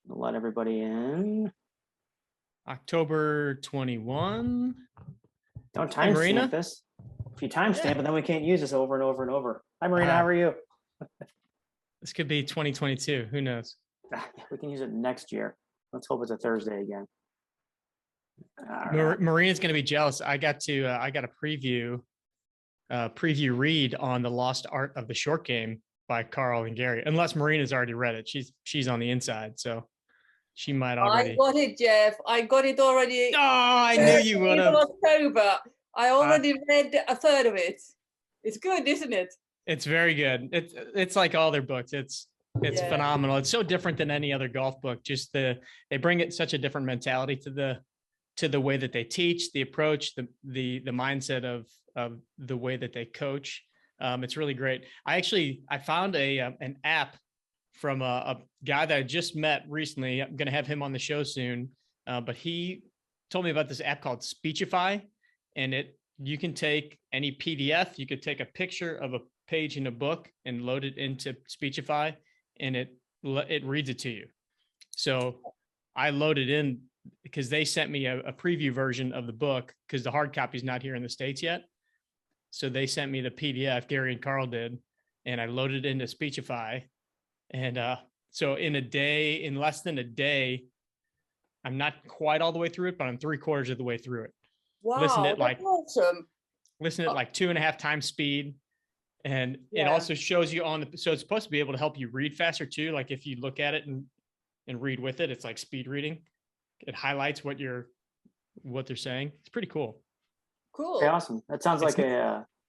Let everybody in. October 21. Don't Hi, timestamp Marina. this. If you timestamp Yeah, it, then we can't use this over and over and over. Hi, Marina. How uh, are you? this could be 2022. Who knows? We can use it next year. Let's hope it's a Thursday again. All right. Marina's going to be jealous. I got a preview read on The Lost Art of the Short Game by Carl and Gary. Unless Marina's already read it. She's on the inside, so she might I already. got it, Jeff. I got it already. Oh, I knew you would In have. October. I already read a third of it. It's good, isn't it? It's very good. It's like all their books. It's Yeah. phenomenal. It's so different than any other golf book. Just they bring it such a different mentality to the way that they teach, the approach, the mindset of the way that they coach. It's really great. I found an app from a guy that I just met recently. I'm going to have him on the show soon, but he told me about this app called Speechify, and you can take any PDF, you could take a picture of a page in a book and load it into Speechify, and it reads it to you. So I loaded in because they sent me a preview version of the book because the hard copy is not here in the States yet. So they sent me the PDF, Gary and Carl did, and I loaded it into Speechify. And so in less than a day, I'm not quite all the way through it, but I'm 3/4 of the way through it. Wow, that's awesome. Listen at like 2.5 times speed. And it Yeah. also shows you so it's supposed to be able to help you read faster too. Like if you look at it and read with it, it's like speed reading. It highlights what they're saying. It's pretty cool. Cool. Okay, awesome. That sounds like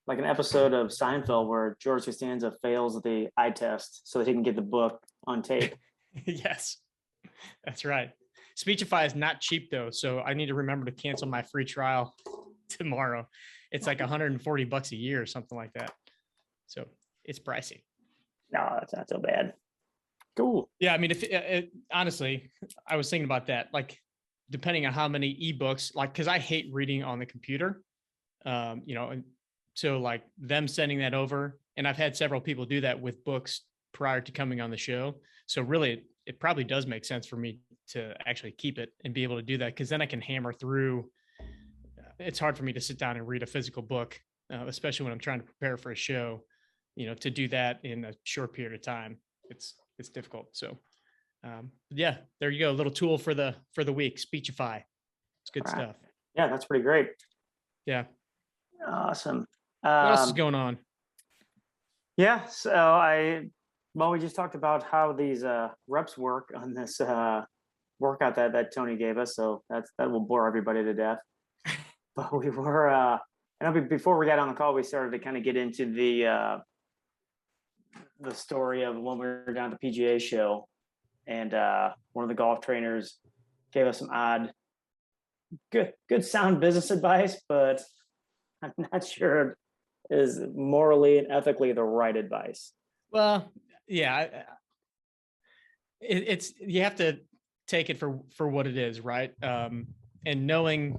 like an episode of Seinfeld where George Costanza fails the eye test so that he can get the book on tape. Yes, that's right. Speechify is not cheap though, so I need to remember to cancel my free trial tomorrow. It's like $140 a year or something like that. So it's pricey. No, that's not so bad. Cool. Yeah, I mean, honestly, I was thinking about that. Like, depending on how many ebooks, like, because I hate reading on the computer, and so like them sending that over, and I've had several people do that with books prior to coming on the show. So really, it probably does make sense for me to actually keep it and be able to do that because then I can hammer through. It's hard for me to sit down and read a physical book, especially when I'm trying to prepare for a show. To do that in a short period of time, it's difficult. So, yeah, there you go. A little tool for the week. Speechify. It's good stuff. Yeah, that's pretty great. Yeah. Awesome. What else is going on? Yeah, so we just talked about how these reps work on this workout that Tony gave us. So that will bore everybody to death. But we were, before we got on the call, we started to kind of get into the story of when we were down at the PGA show, and one of the golf trainers gave us some odd, good sound business advice, but I'm not sure it is morally and ethically the right advice. Well, yeah, it's you have to take it for what it is, right? And knowing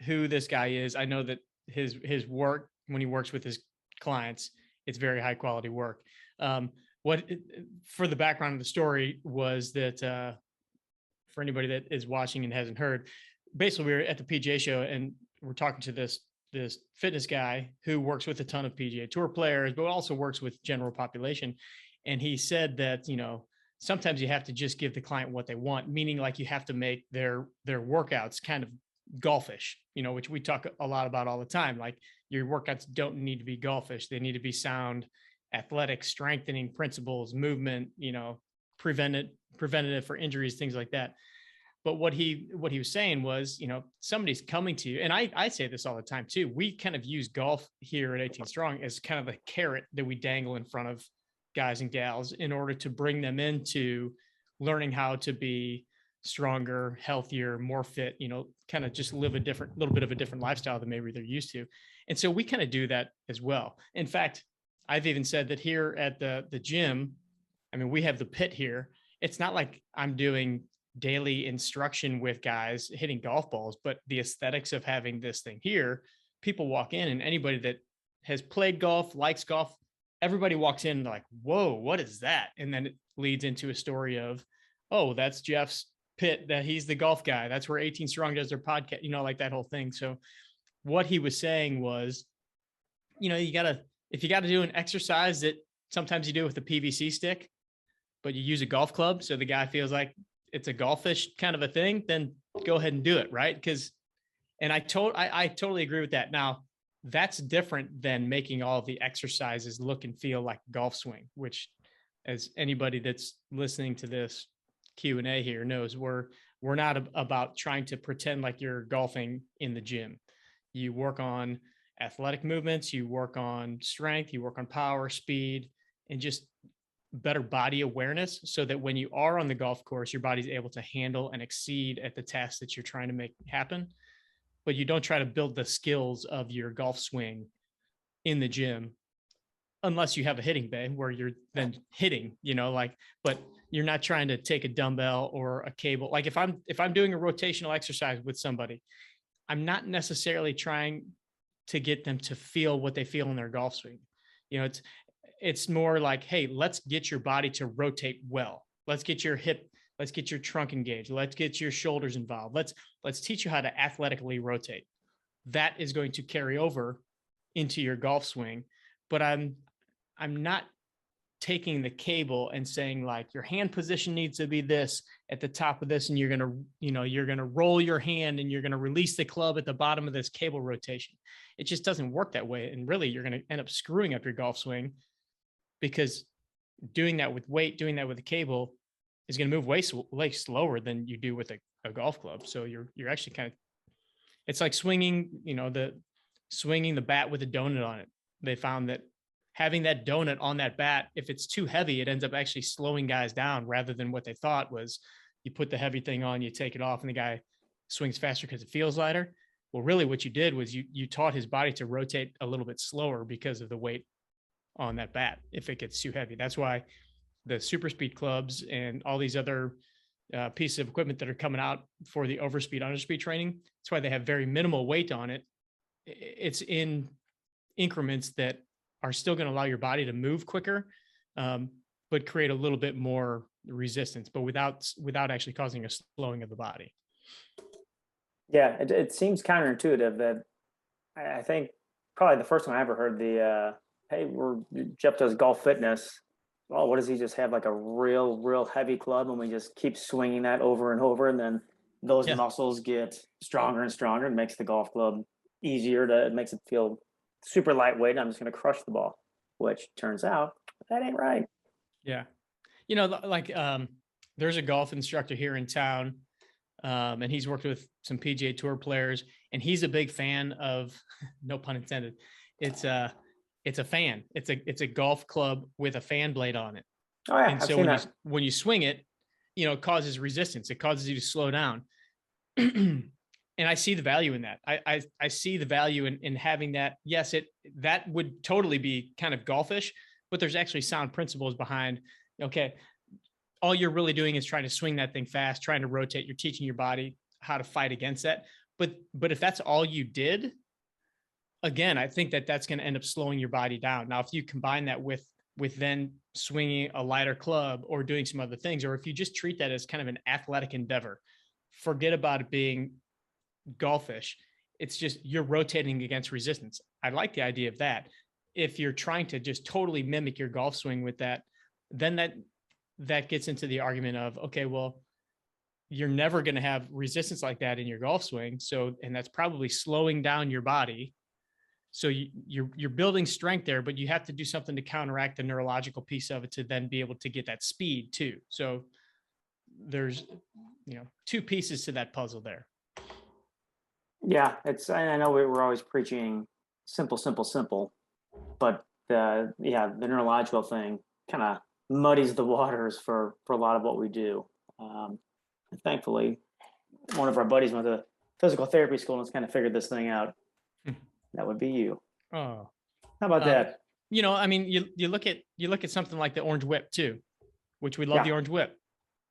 who this guy is, I know that his work when he works with his clients, it's very high quality work. For the background of the story was that for anybody that is watching and hasn't heard, basically we were at the PGA show and we're talking to this fitness guy who works with a ton of PGA Tour players, but also works with general population. And he said that, sometimes you have to just give the client what they want, meaning like you have to make their workouts kind of golfish, which we talk a lot about all the time. Like your workouts don't need to be golfish. They need to be sound, athletic, strengthening principles, movement, preventative for injuries, things like that. But what he was saying was, somebody's coming to you, and I say this all the time too. We kind of use golf here at 18 Strong as kind of a carrot that we dangle in front of guys and gals in order to bring them into learning how to be stronger, healthier, more fit, kind of just live a little bit of a different lifestyle than maybe they're used to. And so we kind of do that as well. In fact, I've even said that here at the gym, I mean, we have the pit here. It's not like I'm doing daily instruction with guys hitting golf balls, but the aesthetics of having this thing here, people walk in and anybody that has played golf, likes golf, everybody walks in and they're like, whoa, what is that? And then it leads into a story of, oh, that's Jeff's pit, that he's the golf guy. That's where 18 Strong does their podcast, like that whole thing. So what he was saying was, if you got to do an exercise that sometimes you do with a PVC stick, but you use a golf club, so the guy feels like it's a golfish kind of a thing, then go ahead and do it, right? And I totally agree with that. Now, that's different than making all the exercises look and feel like a golf swing, which, as anybody that's listening to this Q&A here knows, we're not about trying to pretend like you're golfing in the gym. You work on athletic movements, you work on strength, you work on power, speed, and just better body awareness, so that when you are on the golf course, your body's able to handle and exceed at the task that you're trying to make happen. But you don't try to build the skills of your golf swing in the gym, unless you have a hitting bay where you're then hitting, but you're not trying to take a dumbbell or a cable. Like if I'm doing a rotational exercise with somebody, I'm not necessarily trying to get them to feel what they feel in their golf swing. It's more like, hey, let's get your body to rotate well. Let's get your hip, let's get your trunk engaged. Let's get your shoulders involved. Let's teach you how to athletically rotate. That is going to carry over into your golf swing. But I'm not taking the cable and saying, like, your hand position needs to be this at the top of this, and you're going to roll your hand and you're going to release the club at the bottom of this cable rotation. It just doesn't work that way. And really, you're going to end up screwing up your golf swing, because doing that with weight, doing that with a cable is going to move way slower than you do with a golf club. So you're actually it's like swinging the bat with a donut on it. They found that having that donut on that bat, if it's too heavy, it ends up actually slowing guys down, rather than what they thought was you put the heavy thing on, you take it off, and the guy swings faster because it feels lighter. Well, really what you did was you taught his body to rotate a little bit slower because of the weight on that bat if it gets too heavy. That's why the super speed clubs and all these other pieces of equipment that are coming out for the overspeed, underspeed training, that's why they have very minimal weight on it. It's in increments that are still going to allow your body to move quicker, but create a little bit more resistance, but without actually causing a slowing of the body. Yeah, it seems counterintuitive that I think probably the first time I ever heard the hey, Jeff does golf fitness. Well, what does he just have, like a real heavy club, and we just keep swinging that over and over, and then those muscles get stronger and stronger, and makes the golf club easier it makes it feel super lightweight, and I'm just going to crush the ball, which turns out that ain't right. Yeah. There's a golf instructor here in town, and he's worked with some PGA Tour players, and he's a big fan of, no pun intended, it's a fan. It's a golf club with a fan blade on it. Oh yeah, and so when you swing it, it causes resistance. It causes you to slow down. And I see the value in that. I see the value in having that. Yes, that would totally be kind of golfish, but there's actually sound principles behind, okay, all you're really doing is trying to swing that thing fast, trying to rotate. You're teaching your body how to fight against that. But if that's all you did, again, I think that's going to end up slowing your body down. Now, if you combine that with then swinging a lighter club or doing some other things, or if you just treat that as kind of an athletic endeavor, forget about it being golfish. It's just you're rotating against resistance. I like the idea of that. If you're trying to just totally mimic your golf swing with that, then that gets into the argument of, okay, well, you're never going to have resistance like that in your golf swing. So, and that's probably slowing down your body. So you're building strength there, but you have to do something to counteract the neurological piece of it to then be able to get that speed too. So there's, two pieces to that puzzle there. Yeah, I know we're always preaching simple, but the neurological thing kind of muddies the waters for a lot of what we do. Thankfully, one of our buddies went to physical therapy school and has kind of figured this thing out. That would be you. Oh, how about that? You look at something like the Orange Whip too, which we love. The Orange Whip,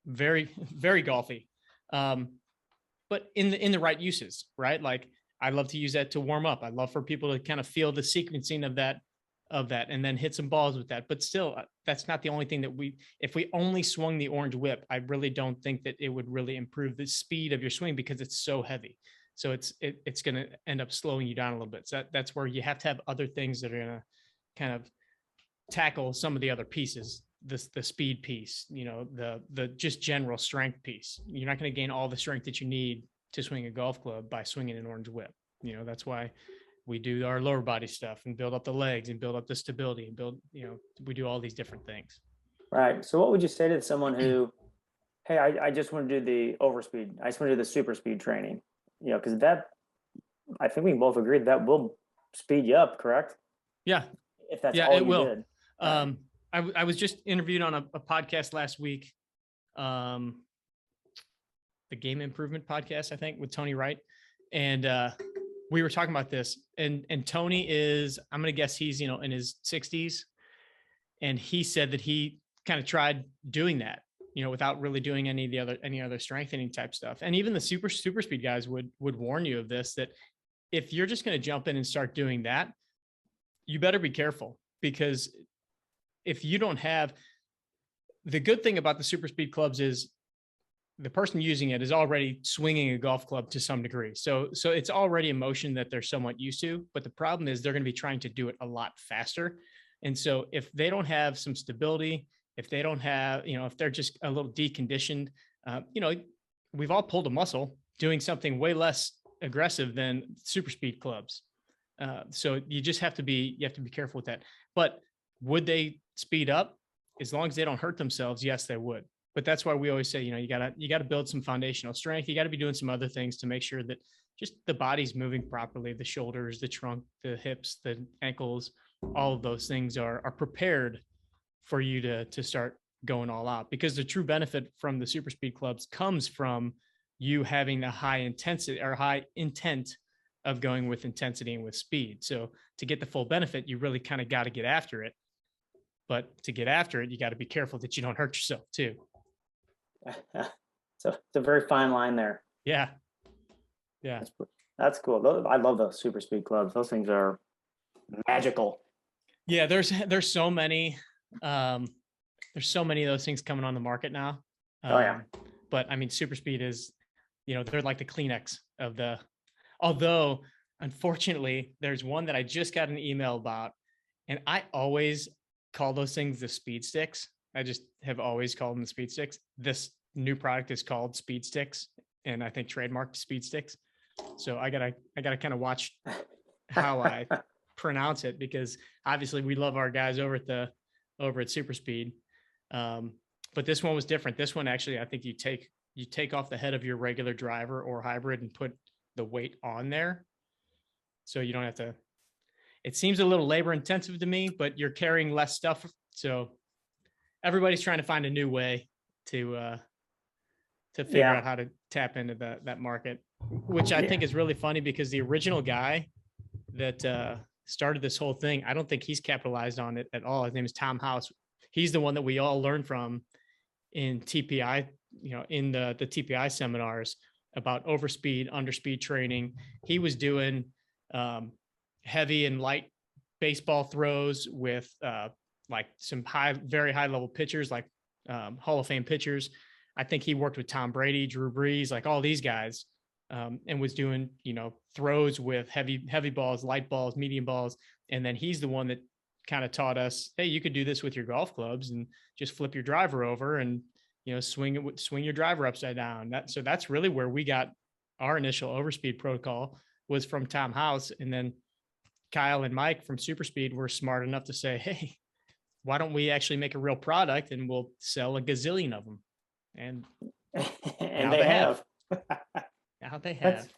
very, very golfy, but in the right uses, right? Like I love to use that to warm up. I love for people to kind of feel the sequencing of that of that and then hit some balls with that. But still, that's not the only thing that if we only swung the orange whip, I really don't think that it would really improve the speed of your swing because it's so heavy. So it's going to end up slowing you down a little bit. So that's where you have to have other things that are going to kind of tackle some of the other pieces, the speed piece, the just general strength piece. You're not going to gain all the strength that you need to swing a golf club by swinging an orange whip. That's why we do our lower body stuff and build up the legs and build up the stability and we do all these different things. Right. So what would you say to someone who, hey, I just want to do the overspeed. I just want to do the super speed training, because I think we can both agree that will speed you up, correct? Yeah. If that's all it will. did. I was just interviewed on a podcast last week. The Game Improvement Podcast, I think, with Tony Wright. And we were talking about this, and Tony is, I'm going to guess he's, in his 60s. And he said that he kind of tried doing that, without really doing any other strengthening type stuff. And even the super speed guys would warn you of this, that if you're just going to jump in and start doing that, you better be careful, because if you don't have, the good thing about the super speed clubs is the person using it is already swinging a golf club to some degree. So it's already a motion that they're somewhat used to, but the problem is they're going to be trying to do it a lot faster. And so if they don't have some stability, if they don't have, if they're just a little deconditioned, we've all pulled a muscle doing something way less aggressive than super speed clubs. So you just have to be careful with that. But would they speed up? As long as they don't hurt themselves, yes, they would. But that's why we always say, you gotta build some foundational strength. You got to be doing some other things to make sure that just the body's moving properly, the shoulders, the trunk, the hips, the ankles, all of those things are prepared for you to start going all out. Because the true benefit from the super speed clubs comes from you having the high intensity or high intent of going with intensity and with speed. So to get the full benefit, you really kind of got to get after it. But to get after it, you got to be careful that you don't hurt yourself too. So it's a very fine line there. Yeah. That's cool. I love those super speed clubs. Those things are magical. Yeah, there's so many of those things coming on the market now. But I mean, super speed is, they're like the Kleenex of although unfortunately there's one that I just got an email about, and I always call those things the speed sticks. I just have always called them the speed sticks. This new product is called Speed Sticks, and I think trademarked Speed Sticks. So I gotta kind of watch how I pronounce it, because obviously we love our guys over at Super Speed. But this one was different. This one actually, I think you take off the head of your regular driver or hybrid and put the weight on there, so you don't have to. It seems a little labor intensive to me, but you're carrying less stuff. So everybody's trying to find a new way to figure out how to tap into that market, which I think is really funny, because the original guy that started this whole thing, I don't think he's capitalized on it at all. His name is Tom House. He's the one that we all learned from in TPI, in the TPI seminars about overspeed, underspeed training. He was doing heavy and light baseball throws with like some very high level pitchers, like Hall of Fame pitchers. I think he worked with Tom Brady, Drew Brees, like all these guys, and was doing, throws with heavy balls, light balls, medium balls. And then he's the one that kind of taught us, hey, you could do this with your golf clubs and just flip your driver over and, swing your driver upside down. So that's really where we got our initial overspeed protocol, was from Tom House. And then Kyle and Mike from Super Speed were smart enough to say, hey, why don't we actually make a real product and we'll sell a gazillion of them? And they have. Now they have.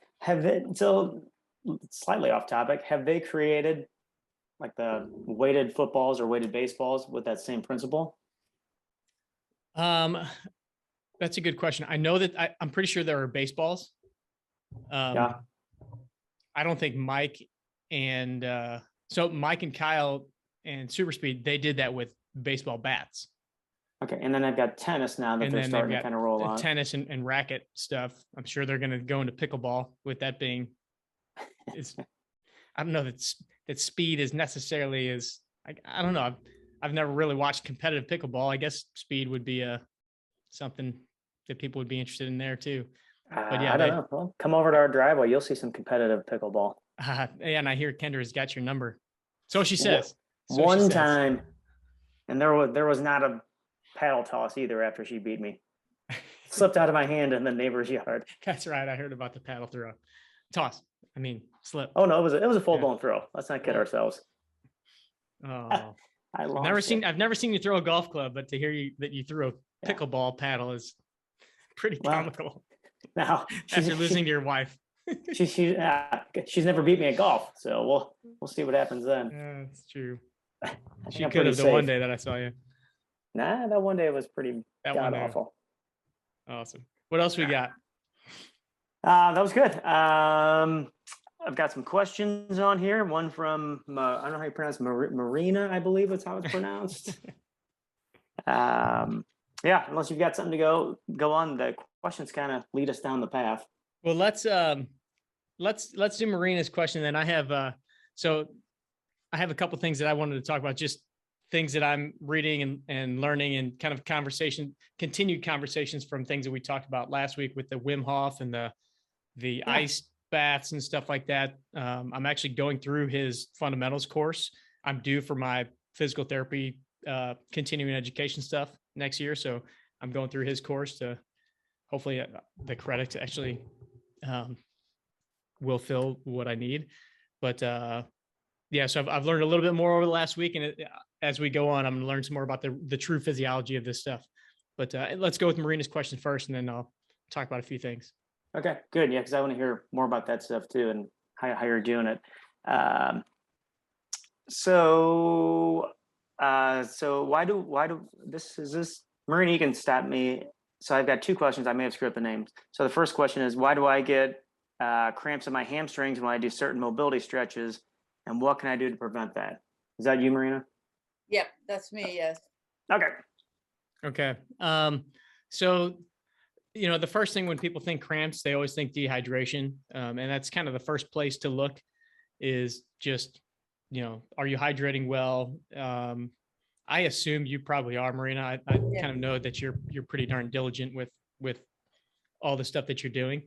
So slightly off topic, have they created like the weighted footballs or weighted baseballs with that same principle? That's a good question. I know that I'm pretty sure there are baseballs. I don't think Mike and Kyle and Super Speed, they did that with baseball bats. Okay, and then I've got tennis now that they're starting to kind of roll on. Tennis and racket stuff. I'm sure they're going to go into pickleball, with that being, I don't know that speed is necessarily as I don't know. I've never really watched competitive pickleball. I guess speed would be something that people would be interested in there too. But yeah, I don't know. Well, come over to our driveway. You'll see some competitive pickleball. and I hear Kendra's got your number. So she Wha- says. So she One says. time, and there was not a paddle toss either after she beat me. Slipped out of my hand in the neighbor's yard. That's right. I heard about the paddle throw. Toss. I mean, slip. Oh no, it was a full Yeah. blown throw. Let's not kid ourselves. Oh, I I've lost it. never seen you throw a golf club, but to hear that you threw a Yeah. pickleball paddle is pretty Well, comical Now after losing to your wife. she's never beat me at golf, so we'll see what happens then. Yeah, that's true. I think She I'm could pretty have the one safe. day that I saw you. Nah, that one day was pretty That god one day. awful. Awesome. What else we got? That was good. I've got some questions on here. One from I don't know how you pronounce Marina, I believe that's how it's pronounced. Yeah, unless you've got something to go on, the questions kind of lead us down the path. Well, let's do Marina's question. Then I have a couple things that I wanted to talk about, just things that I'm reading and learning, and kind of continued conversations from things that we talked about last week with the Wim Hof and the ice baths and stuff like that. I'm actually going through his fundamentals course. I'm due for my physical therapy continuing education stuff next year, so I'm going through his course to hopefully the credits actually will fill what I need. But yeah, so I've learned a little bit more over the last week, and as we go on, I'm going to learn some more about the true physiology of this stuff. But let's go with Marina's question first, and then I'll talk about a few things. Okay, good. Yeah, because I want to hear more about that stuff too, and how you're doing it. So why do this Marina? You can stop me. So I've got two questions. I may have screwed up the names. So the first question is, why do I get cramps in my hamstrings when I do certain mobility stretches, and what can I do to prevent that? Is that you, Marina? Yep, that's me. Yes. Okay. Okay. So, the first thing when people think cramps, they always think dehydration. And that's kind of the first place to look, is just, are you hydrating well? I assume you probably are, Marina. I kind of know that you're pretty darn diligent with all the stuff that you're doing.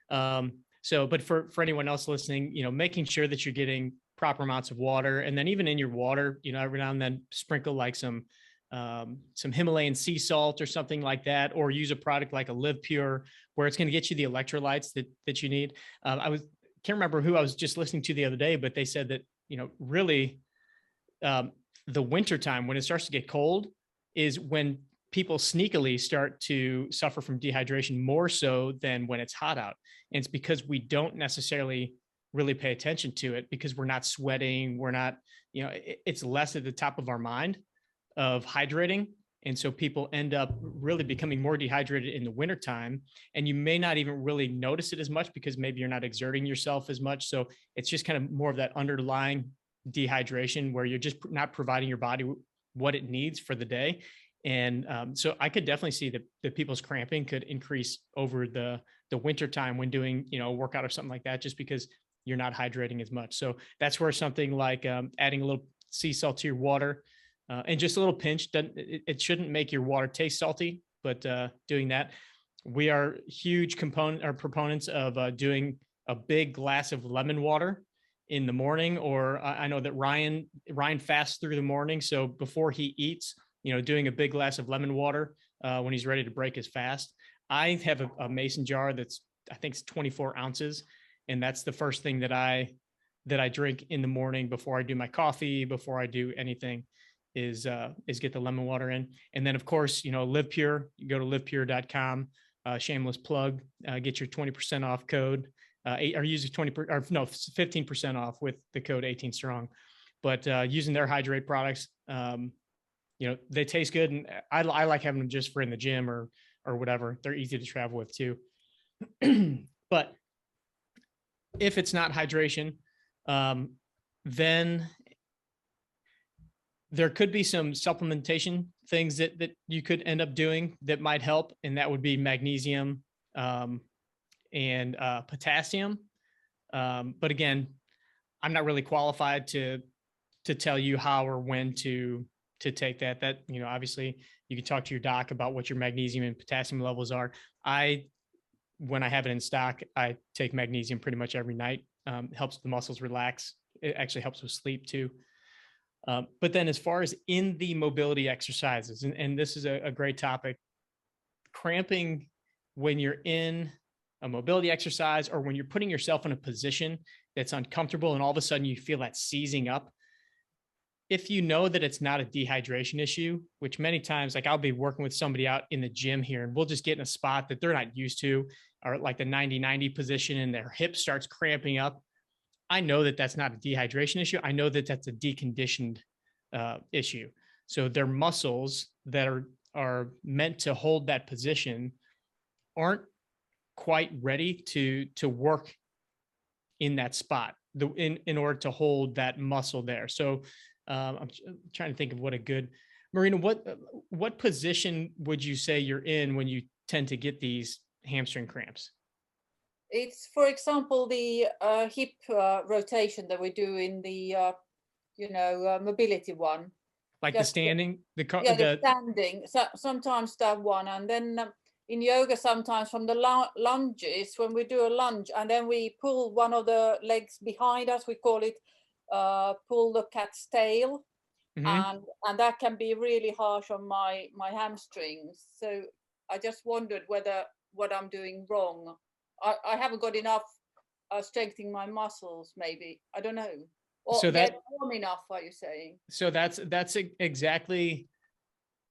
But for anyone else listening, making sure that you're getting proper amounts of water, and then even in your water, every now and then sprinkle like some Himalayan sea salt or something like that, or use a product like a Live Pure, where it's going to get you the electrolytes that you need. Can't remember who I was just listening to the other day, but they said that, really the wintertime, when it starts to get cold, is when people sneakily start to suffer from dehydration more so than when it's hot out. And it's because we don't necessarily really pay attention to it, because we're not sweating. We're not, it's less at the top of our mind of hydrating. And so people end up really becoming more dehydrated in the wintertime. And you may not even really notice it as much, because maybe you're not exerting yourself as much. So it's just kind of more of that underlying dehydration, where you're just not providing your body what it needs for the day. And so I could definitely see that people's cramping could increase over the winter time when doing, a workout or something like that, just because you're not hydrating as much. So that's where something like adding a little sea salt to your water, and just a little pinch, it shouldn't make your water taste salty, but doing that. We are huge proponents of doing a big glass of lemon water in the morning, or I know that Ryan fasts through the morning. So before he eats, doing a big glass of lemon water when he's ready to break his fast. I have a mason jar that's, I think it's 24 ounces. And that's the first thing that I drink in the morning before I do my coffee, before I do anything, is get the lemon water in. And then of course, Live Pure, you go to livepure.com, shameless plug, get your 20% off code, or use 15% off with the code 18 strong. But using their hydrate products, they taste good, and I like having them just for in the gym or whatever. They're easy to travel with too. But if it's not hydration, then there could be some supplementation things that you could end up doing that might help. And that would be magnesium and potassium. But again, I'm not really qualified to to tell you how or when to take that. That, you know, obviously you can talk to your doc about what your magnesium and potassium levels are. When I have it in stock, I take magnesium pretty much every night. Helps the muscles relax. It actually helps with sleep too. But then as far as in the mobility exercises, and this is a great topic, cramping when you're in a mobility exercise or when you're putting yourself in a position that's uncomfortable and all of a sudden you feel that seizing up. If you know that it's not a dehydration issue, which many times, like I'll be working with somebody out in the gym here and we'll just get in a spot that they're not used to, or like the 90-90 position and their hip starts cramping up. I know that that's not a dehydration issue. I know that that's a deconditioned issue. So their muscles that are meant to hold that position aren't quite ready to work in that spot in order to hold that muscle there. So I'm trying to think of what a good, Marina, what position would you say you're in when you tend to get these hamstring cramps? It's, for example, the hip rotation that we do in the, mobility one. Like Just the standing, the standing. So sometimes that one, and then in yoga, sometimes from the lunges, when we do a lunge, and then we pull one of the legs behind us. We call it pull the cat's tail, and that can be really harsh on my hamstrings. So I just wondered whether what I'm doing wrong. I haven't got enough strengthening my muscles. Maybe I don't know. Or so that warm enough, are you saying? So that's exactly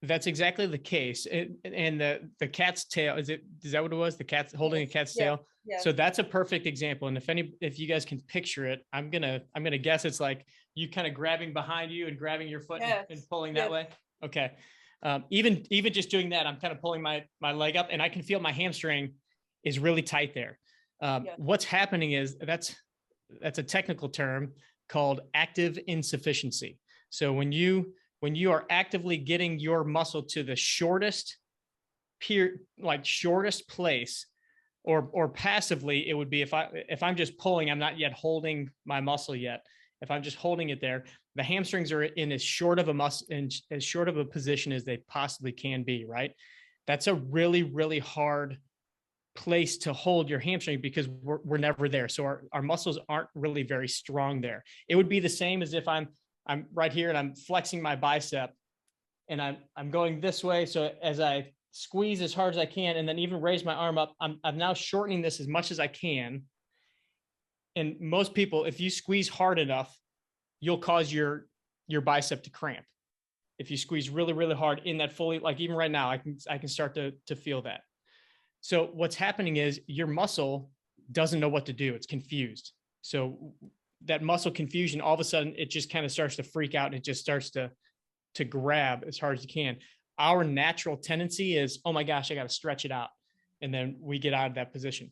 the case. And the cat's tail, is that what it was? The cat's holding a cat's tail. Yeah. So that's a perfect example. And if you guys can picture it, I'm gonna guess it's like you kind of grabbing behind you and grabbing your foot and pulling that way. Okay. Even just doing that, I'm kind of pulling my leg up and I can feel my hamstring is really tight there. What's happening is that's a technical term called active insufficiency. So when you are actively getting your muscle to the shortest place, or passively, it would be if I'm just pulling, I'm not yet holding my muscle yet. If I'm just holding it there, the hamstrings are in as short of a position as they possibly can be, right? That's a really, really hard place to hold your hamstring because we're never there. So our muscles aren't really very strong there. It would be the same as if I'm right here and I'm flexing my bicep and I'm going this way. So as I squeeze as hard as I can and then even raise my arm up, I'm now shortening this as much as I can. And most people, if you squeeze hard enough, you'll cause your bicep to cramp. If you squeeze really, really hard in that fully, like even right now, I can start to feel that. So what's happening is your muscle doesn't know what to do. It's confused. So that muscle confusion, all of a sudden, it just kind of starts to freak out and it just starts to grab as hard as you can. Our natural tendency is, oh my gosh, I got to stretch it out. And then we get out of that position.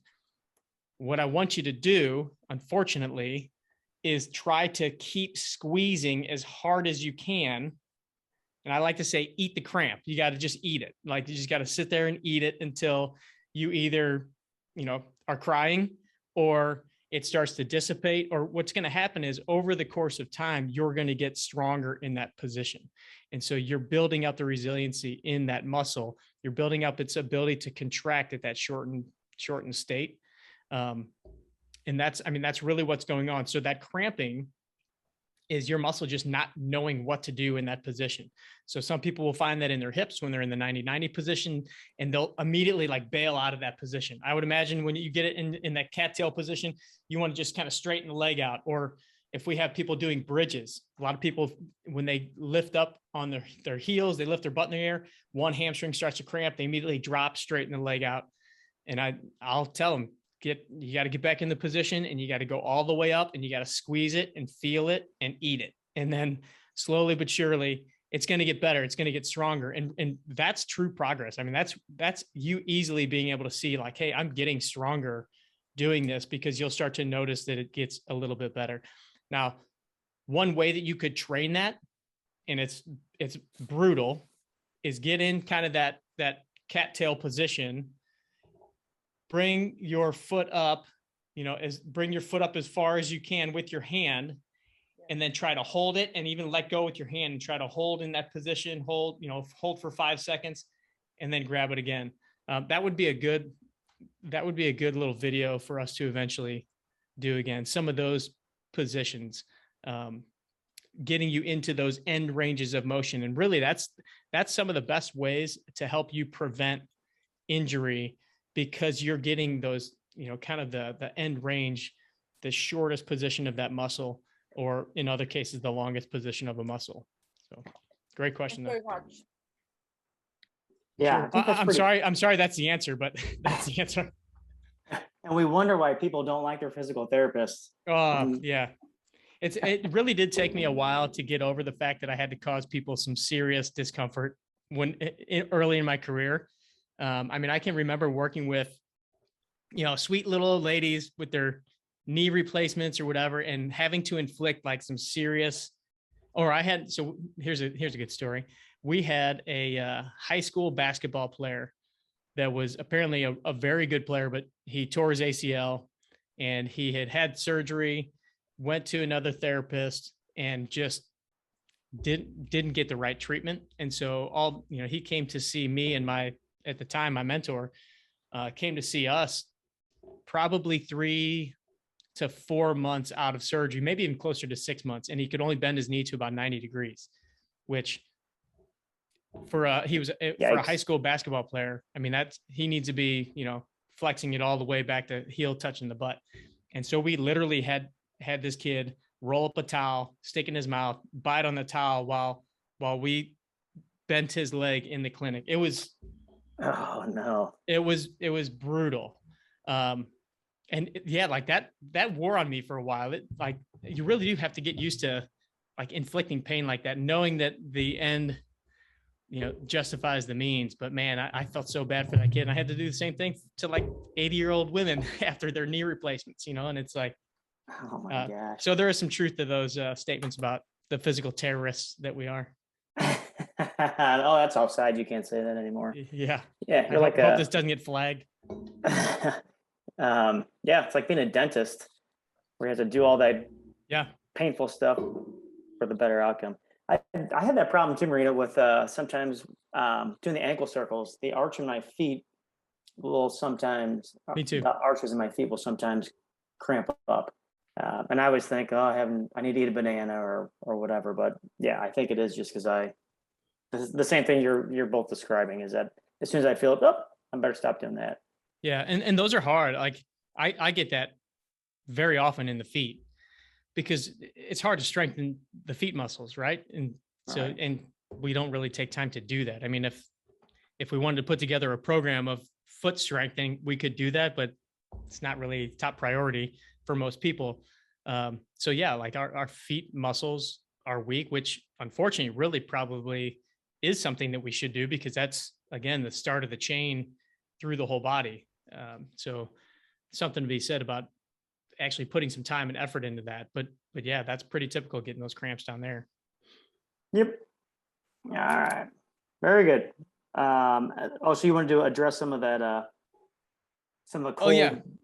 What I want you to do, unfortunately, is try to keep squeezing as hard as you can. And I like to say, eat the cramp. You got to just eat it. Like you just got to sit there and eat it until you either, are crying or it starts to dissipate, or what's going to happen is over the course of time, you're going to get stronger in that position. And so you're building up the resiliency in that muscle. You're building up its ability to contract at that shortened state. And that's really what's going on. So that cramping is your muscle just not knowing what to do in that position. So some people will find that in their hips when they're in the 90-90 position, and they'll immediately like bail out of that position. I would imagine when you get it in that cattail position, you want to just kind of straighten the leg out. Or if we have people doing bridges, a lot of people, when they lift up on their heels, they lift their butt in the air, one hamstring starts to cramp, they immediately drop, straighten the leg out. And I'll tell them, you got to get back in the position and you got to go all the way up and you got to squeeze it and feel it and eat it. And then slowly but surely it's going to get better. It's going to get stronger. And that's true progress. I mean, that's you easily being able to see like, hey, I'm getting stronger doing this, because you'll start to notice that it gets a little bit better. Now, one way that you could train that, and it's brutal, is get in kind of that cattail position. Bring your foot up, bring your foot up as far as you can with your hand, and then try to hold it and even let go with your hand and try to hold in that position, hold for 5 seconds and then grab it again. That would be a good little video for us to eventually do again. Some of those positions, getting you into those end ranges of motion. And really that's some of the best ways to help you prevent injury, because you're getting those, kind of the end range, the shortest position of that muscle, or in other cases, the longest position of a muscle. So great question. Thank you very much. Yeah, Sure. I think that's I'm pretty- sorry. That's the answer, but that's the answer. And we wonder why people don't like their physical therapists. Yeah. It really did take me a while to get over the fact that I had to cause people some serious discomfort early in my career. I mean, I can remember working with, sweet little old ladies with their knee replacements or whatever, and having to inflict like some serious, so here's a good story. We had a high school basketball player that was apparently a very good player, but he tore his ACL and he had surgery, went to another therapist, and just didn't get the right treatment. And so he came to see me, and at the time, my mentor came to see us probably 3 to 4 months out of surgery, maybe even closer to 6 months. And he could only bend his knee to about 90 degrees, which for a high school basketball player, I mean, he needs to be, flexing it all the way back to heel touching the butt. And so we literally had this kid roll up a towel, stick in his mouth, bite on the towel while we bent his leg in the clinic. It was, oh no, it was brutal. Like that wore on me for a while. You really do have to get used to like inflicting pain like that, knowing that the end, justifies the means. But man, I felt so bad for that kid. And I had to do the same thing to like 80-year-old women after their knee replacements, and it's like, oh my gosh. So there is some truth to those statements about the physical terrorists that we are. Oh, that's offside. You can't say that anymore. Yeah. Yeah, you're I hope this doesn't get flagged. Yeah, it's like being a dentist where you have to do all that painful stuff for the better outcome. I had that problem too, Marina, with sometimes doing the ankle circles. The arch in my feet will sometimes, Me too. the arches in my feet will sometimes cramp up. And I always think, I need to eat a banana or whatever. But yeah, I think it is just because the same thing you're both describing, is that as soon as I feel it, I better stop doing that. Yeah. And those are hard. Like I get that very often in the feet, because it's hard to strengthen the feet muscles. Right. And so, Right. And we don't really take time to do that. I mean, if we wanted to put together a program of foot strengthening, we could do that, but it's not really top priority for most people. So yeah, like our feet muscles are weak, which unfortunately really probably is something that we should do, because that's, again, the start of the chain through the whole body. So something to be said about actually putting some time and effort into that. But yeah, that's pretty typical, getting those cramps down there. Yep. All right. Very good. So you wanted to address some of that, some of the cold.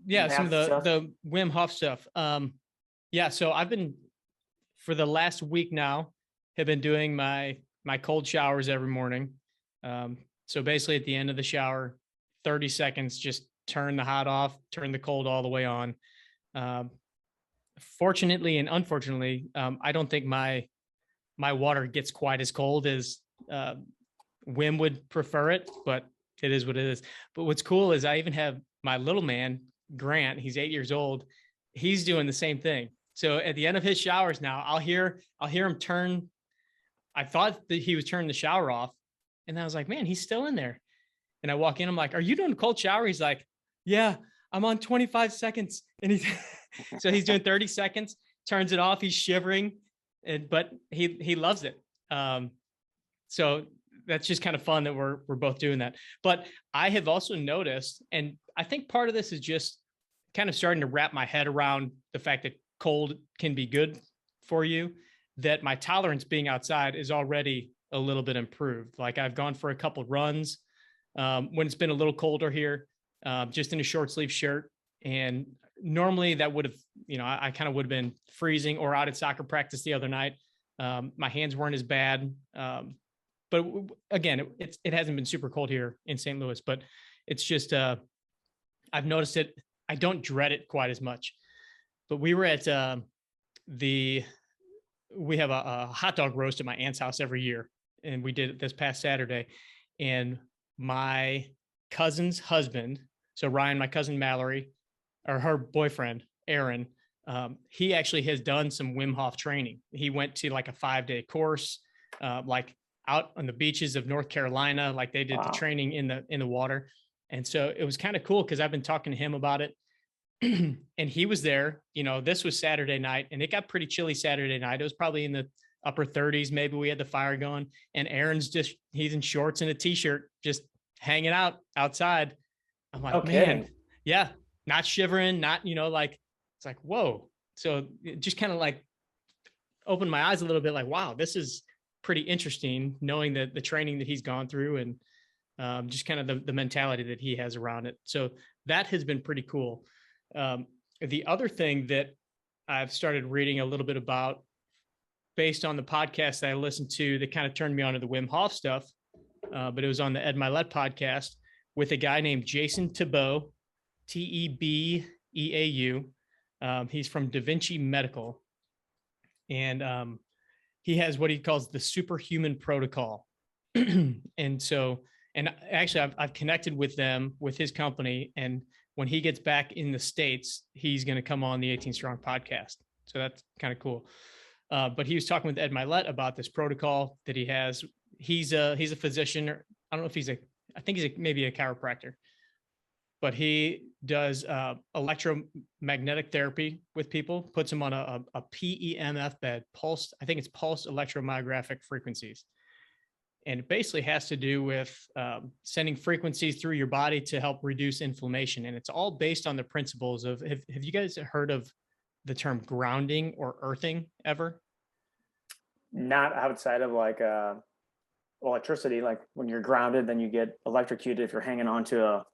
Yeah. Some of bath stuff? the Wim Hof stuff. Yeah. So I've been, for the last week now, have been doing my cold showers every morning. So basically at the end of the shower, 30 seconds, just turn the hot off, turn the cold all the way on. Fortunately and unfortunately, I don't think my water gets quite as cold as Wim would prefer it, but it is what it is. But what's cool is I even have my little man, Grant, he's 8 years old. He's doing the same thing. So at the end of his showers now, I'll hear him turn. I thought that he was turning the shower off, and I was like, man, he's still in there. And I walk in, I'm like, are you doing a cold shower? He's like, yeah, I'm on 25 seconds. And so he's doing 30 seconds, turns it off. He's shivering, but he loves it. So that's just kind of fun that we're both doing that. But I have also noticed, and I think part of this is just kind of starting to wrap my head around the fact that cold can be good for you, that my tolerance being outside is already a little bit improved. Like I've gone for a couple runs when it's been a little colder here, just in a short sleeve shirt. And normally that would have, I kind of would have been freezing or out at soccer practice the other night. My hands weren't as bad. But again, it hasn't been super cold here in St. Louis, but it's just, I've noticed it. I don't dread it quite as much, but we were at we have a hot dog roast at my aunt's house every year. And we did it this past Saturday, and my cousin's husband, so Ryan, my cousin Mallory, or her boyfriend, Aaron, he actually has done some Wim Hof training. He went to like a 5-day course, like out on the beaches of North Carolina, like they did Wow. the training in the water. And so it was kind of cool because I've been talking to him about it. And he was there, this was Saturday night, and it got pretty chilly Saturday night. It was probably in the upper 30s. Maybe we had the fire going, and Aaron's he's in shorts and a t-shirt, just hanging out outside. I'm like, man, yeah, not shivering, not, like, it's like, whoa. So it just kind of like opened my eyes a little bit, like, wow, this is pretty interesting, knowing that the training that he's gone through, and just kind of the mentality that he has around it. So that has been pretty cool. The other thing that I've started reading a little bit about, based on the podcast that I listened to, that kind of turned me on to the Wim Hof stuff, but it was on the Ed Milet podcast with a guy named Jason Tebeau, Tebeau. He's from Da Vinci Medical, and he has what he calls the superhuman protocol. And actually I've connected with them, with his company, and when he gets back in the States, he's going to come on the 18 Strong podcast. So that's kind of cool. But he was talking with Ed Milet about this protocol that he has. He's a physician, or I don't know if I think he's maybe a chiropractor, but he does electromagnetic therapy with people, puts them on a PEMF bed, I think it's pulsed electromyographic frequencies. And it basically has to do with sending frequencies through your body to help reduce inflammation. And it's all based on the principles of, have you guys heard of the term grounding or earthing ever? Not outside of like electricity, like when you're grounded, then you get electrocuted if you're hanging onto a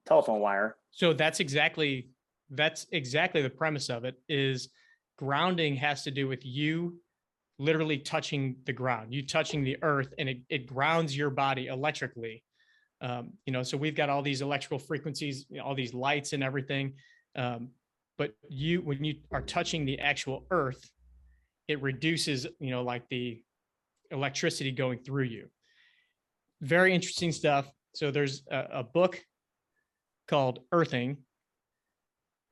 telephone wire. So that's exactly the premise of it. Is grounding has to do with you literally touching the ground, you touching the earth, and it grounds your body electrically. So we've got all these electrical frequencies, all these lights and everything. But when you are touching the actual earth, it reduces, like the electricity going through you. Very interesting stuff. So there's a book called Earthing,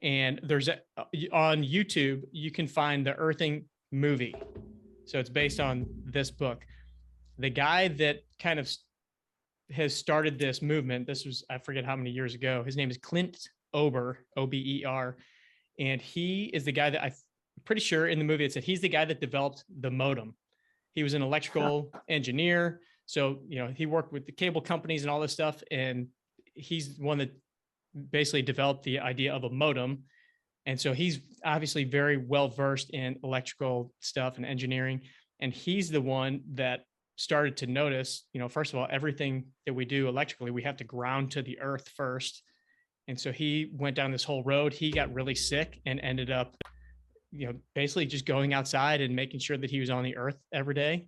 and there's on YouTube, you can find the Earthing movie. So it's based on this book. The guy that kind of has started this movement, this was, I forget how many years ago, his name is Clint Ober, Ober. And he is the guy that I'm pretty sure in the movie it said he's the guy that developed the modem. He was an electrical engineer. So, he worked with the cable companies and all this stuff. And he's one that basically developed the idea of a modem. And so he's obviously very well versed in electrical stuff and engineering. And he's the one that started to notice, first of all, everything that we do electrically, we have to ground to the earth first. And so he went down this whole road. He got really sick and ended up, basically just going outside and making sure that he was on the earth every day.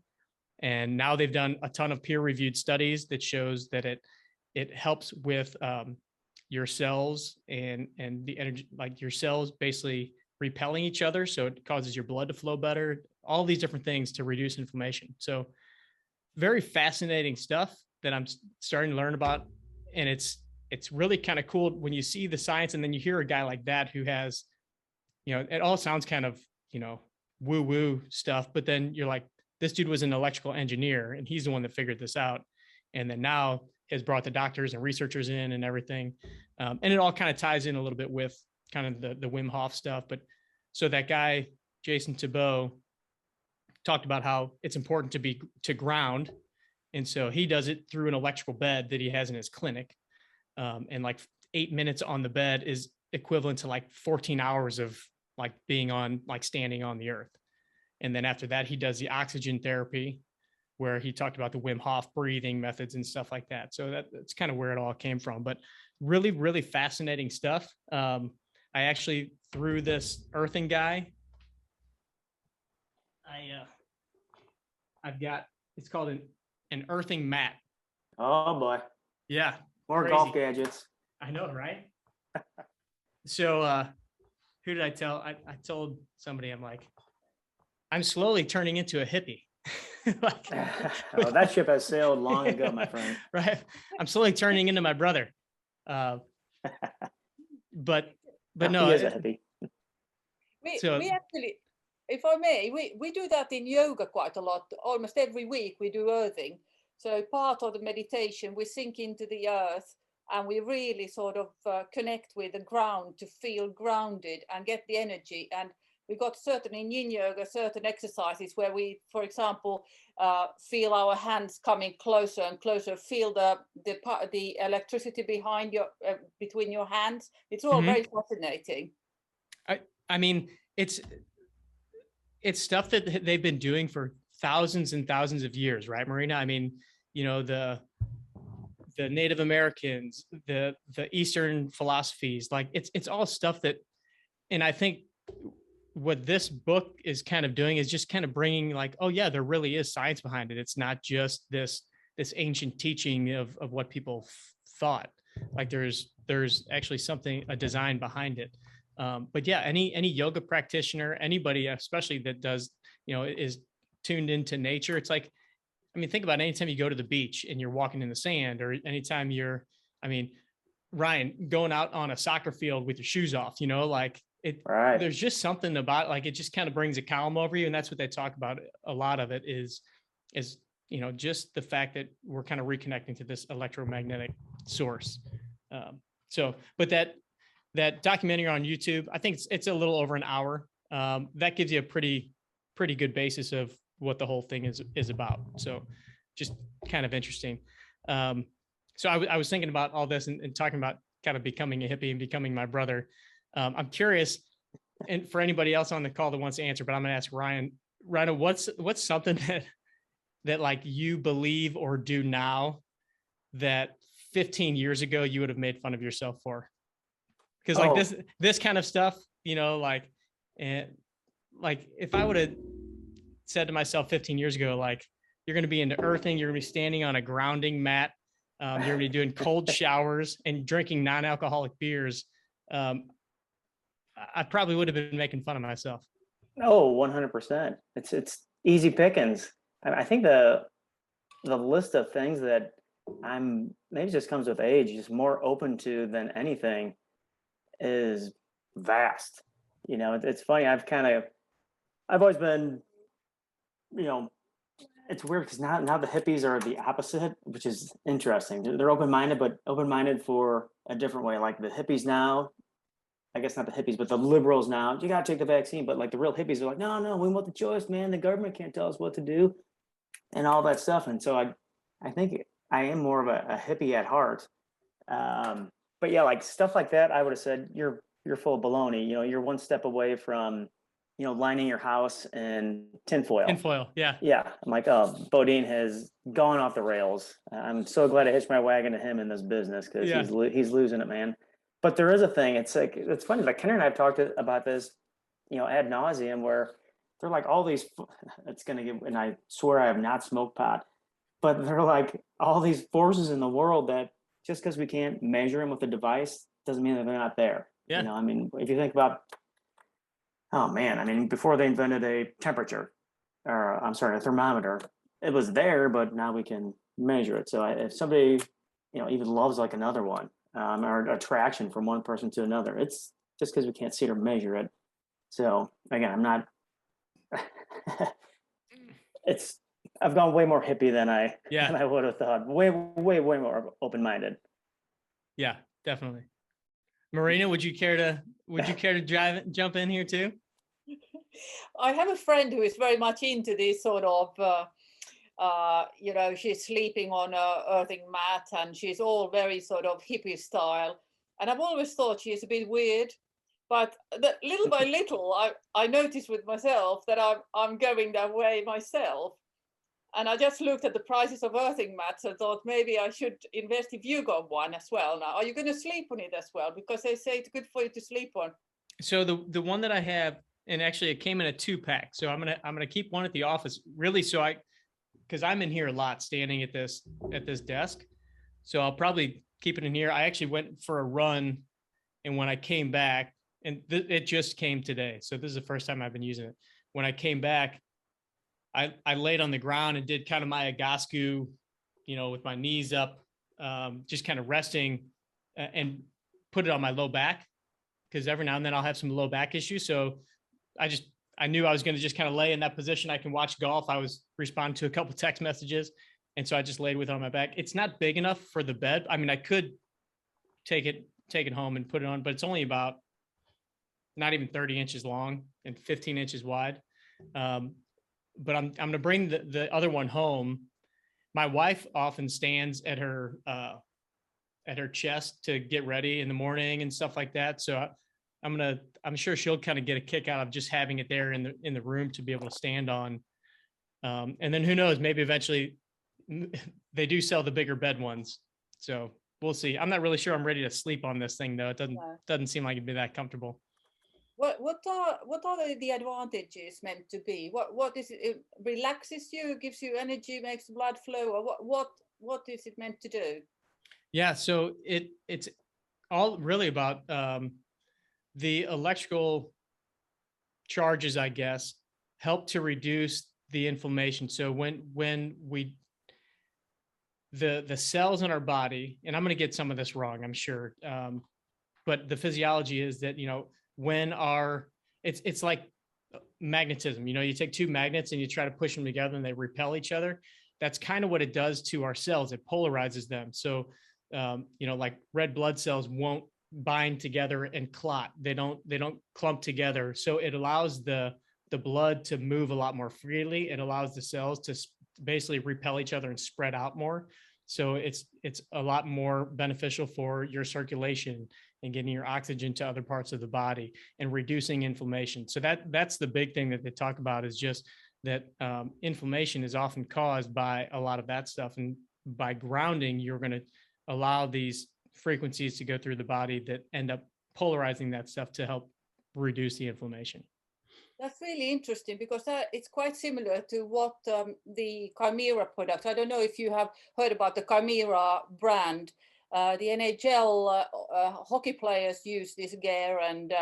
And now they've done a ton of peer-reviewed studies that shows that it helps with your cells and the energy, like your cells basically repelling each other. So it causes your blood to flow better, all these different things to reduce inflammation. So very fascinating stuff that I'm starting to learn about. And it's really kind of cool when you see the science, and then you hear a guy like that who has, it all sounds kind of, woo woo stuff, but then you're like, this dude was an electrical engineer and he's the one that figured this out. And then now has brought the doctors and researchers in and everything. And it all kind of ties in a little bit with kind of the Wim Hof stuff. But so that guy, Jason Tebeau, talked about how it's important to ground. And so he does it through an electrical bed that he has in his clinic. And like 8 minutes on the bed is equivalent to like 14 hours of like being on, like standing on the earth. And then after that, he does the oxygen therapy, where he talked about the Wim Hof breathing methods and stuff like that. So that's kind of where it all came from, but really, really fascinating stuff. I actually threw this earthing guy. I've got, it's called an earthing mat. Oh boy, Yeah. more Crazy. golf gadgets. I know, right? So who did I tell? I told somebody, I'm like, I'm slowly turning into a hippie. Like, Oh, that ship has sailed long ago, my friend. Right. I'm slowly turning into my brother. But no, He is a hippie. So- We actually, if I may, we do that in yoga quite a lot. Almost every week we do earthing. So part of the meditation, we sink into the earth and we really sort of connect with the ground to feel grounded and get the energy. And we've got certain in yin yoga, certain exercises where we, for example, feel our hands coming closer and closer, feel the electricity behind your, between your hands. It's all Mhm. very fascinating. I mean, it's stuff that they've been doing for thousands and thousands of years, right, Marina? I mean, you know, the Native Americans, the Eastern philosophies, like it's all stuff that, and I think what this book is kind of doing is just kind of bringing like, oh yeah, there really is science behind it. It's not just this ancient teaching of what people thought. Like there's actually something, a design behind it. But yeah, any yoga practitioner, anybody, especially that does, you know, is tuned into nature. It's like, I mean, think about anytime you go to the beach and you're walking in the sand, or anytime you're, I mean, Ryan, going out on a soccer field with your shoes off, you know, like Right. there's just something about, like, it just kind of brings a calm over you. And that's what they talk about. A lot of it is, you know, just the fact that we're kind of reconnecting to this electromagnetic source. But that documentary on YouTube, I think it's a little over an hour. That gives you a pretty good basis of what the whole thing is about. So just kind of interesting. So I was thinking about all this and talking about kind of becoming a hippie and becoming my brother. I'm curious, and for anybody else on the call that wants to answer, but I'm going to ask Ryan. Ryan, what's something that like you believe or do now that 15 years ago you would have made fun of yourself for? Because like this kind of stuff, you know, like, and like if I would have said to myself 15 years ago, like, you're going to be into earthing, you're going to be standing on a grounding mat, you're going to be doing cold showers and drinking non-alcoholic beers, I probably would have been making fun of myself. Oh, 100%. It's easy pickings. I think the list of things that I'm, maybe it just comes with age, just more open to than anything, is vast. You know, it's funny. I've always been, you know, it's weird because now the hippies are the opposite, which is interesting. They're open-minded, but open-minded for a different way. Like the hippies now, I guess not the hippies, but the liberals now, you got to take the vaccine. But like the real hippies are like, no, we want the choice, man. The government can't tell us what to do and all that stuff. And so I think I am more of a hippie at heart. But yeah, like stuff like that, I would have said, you're full of baloney. You know, you're one step away from, you know, lining your house in tinfoil. Tinfoil, yeah. Yeah, I'm like, oh, Bodine has gone off the rails. I'm so glad I hitched my wagon to him in this business because he's losing it, man. But there is a thing. It's like, it's funny. Like Kenner and I have talked about this, you know, ad nauseum, where they're like all these. It's gonna get, and I swear I have not smoked pot, but they're like all these forces in the world that just because we can't measure them with a device doesn't mean that they're not there. Yeah. You know, I mean, if you think about, oh man, I mean, before they invented a temperature, or I'm sorry, a thermometer, it was there, but now we can measure it. So if somebody, you know, even loves like another one, or attraction from one person to another, it's just because we can't see it or measure it. So again, I'm not. I've gone way more hippie than I would have thought. Way more open-minded. Yeah, definitely. Marina, would you care to jump in here too? I have a friend who is very much into this sort of, you know, she's sleeping on a earthing mat and she's all very sort of hippie style. And I've always thought she's a bit weird, but little by little, I notice with myself that I'm going that way myself. And I just looked at the prices of earthing mats and thought maybe I should invest if you got one as well. Now, are you going to sleep on it as well? Because they say it's good for you to sleep on. So the one that I have, and actually it came in a 2-pack. So I'm gonna keep one at the office, really. So because I'm in here a lot, standing at this desk. So I'll probably keep it in here. I actually went for a run, and when I came back, and it just came today. So this is the first time I've been using it. When I came back, I laid on the ground and did kind of my Egoscue, with my knees up, just kind of resting, and put it on my low back, because every now and then I'll have some low back issues. So I knew I was going to just kind of lay in that position. I can watch golf. I was responding to a couple text messages. And so I just laid with it on my back. It's not big enough for the bed. I mean, I could take it home and put it on, but it's only about not even 30 inches long and 15 inches wide. But I'm going to bring the other one home. My wife often stands at her chest to get ready in the morning and stuff like that. So I'm sure she'll kind of get a kick out of just having it there in the room to be able to stand on. And then who knows, maybe eventually they do sell the bigger bed ones. So we'll see. I'm not really sure I'm ready to sleep on this thing though. It doesn't seem like it'd be that comfortable. What are the advantages meant to be? What is it? It relaxes you, gives you energy, makes the blood flow, or what is it meant to do? Yeah, so it's all really about the electrical charges, I guess, help to reduce the inflammation. So when we the cells in our body, and I'm going to get some of this wrong, I'm sure, but the physiology is that when it's like magnetism. You take two magnets and you try to push them together and they repel each other. That's kind of what it does to our cells. It polarizes them. So like red blood cells won't bind together and clot. They don't clump together. So it allows the blood to move a lot more freely. It allows the cells to basically repel each other and spread out more. So it's a lot more beneficial for your circulation and getting your oxygen to other parts of the body and reducing inflammation. So that's the big thing that they talk about, is just that inflammation is often caused by a lot of that stuff. And by grounding, you're going to allow these frequencies to go through the body that end up polarizing that stuff to help reduce the inflammation. That's really interesting, because it's quite similar to what the Chimera product. I don't know if you have heard about the Chimera brand. The NHL hockey players use this gear, and